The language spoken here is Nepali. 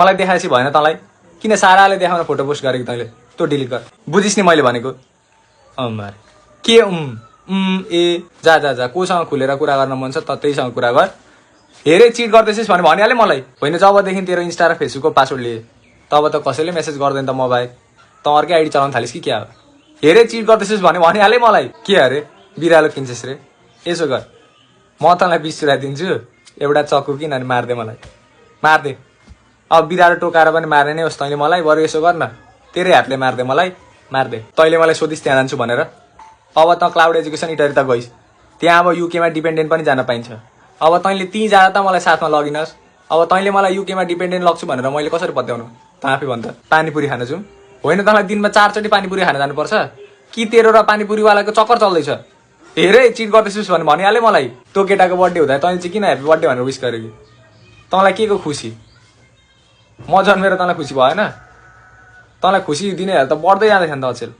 मलाई देखाएपछि भएन तँलाई किन साराले देखाउन फोटो पोस्ट गरेको तैँले तँ डिलिट कर बुझिस् नि मैले भनेको अम्मारे के ए जा जा जा कोसँग खुलेर कुरा गर्न मन छ त त्यहीसँग कुरा गर हेरे चिट गर्दैछस् भने भनिहाले मलाई होइन जबदेखि तेरो इन्स्टा र फेसबुकको पासवर्ड लिए तब त कसैले मेसेज गर्दैन त म बाहेक त अर्कै आइडी चलाउन थालिस् कि क्या हो हेरे चिट गर्दैछस् भने भनिहाले मलाई के अरे बिरालो किन्छस् रे यसो गर म तँलाई 20 रुपैयाँ दिन्छु एउटा चक्कु किन अनि मार्दे मलाई मार्दे अब बिरालो टोकाएर पनि मार्ने नै होस् तैँले मलाई बरु यसो गर न तेरै हातले मार्दे मलाई मार्दे तैँले मलाई सोधिस् त्यहाँ जान्छु भनेर अब त क्लाउड एजुकेसन इटरी त गइस् त्यहाँ अब युकेमा डिपेन्डेन्ट पनि जान पाइन्छ अब तैँले ती जाँदा त मलाई साथमा लगिनस् अब तैँले मलाई युकेमा डिपेन्डेन्ट लग्छु भनेर मैले कसरी पत्याउनु त आफै भन् त पानीपुरी खान जाउँ होइन तँलाई दिनमा 4 चोटि पानीपुरी खान जानुपर्छ कि तेरो र पानीपुरीवालाको चक्कर चल्दैछ हेरे चिट गर्दैछस् भने भनिहाले मलाई तँ केटाको बर्थडे हुँदा तैँले चाहिँ किन ह्याप्पी बर्थडे भनेर विस गरेँ कि तँलाई के को खुसी म जन्मेर तँलाई खुसी भएन तँलाई खुसी दिने त बढ्दै जाँदैछ नि त अचेल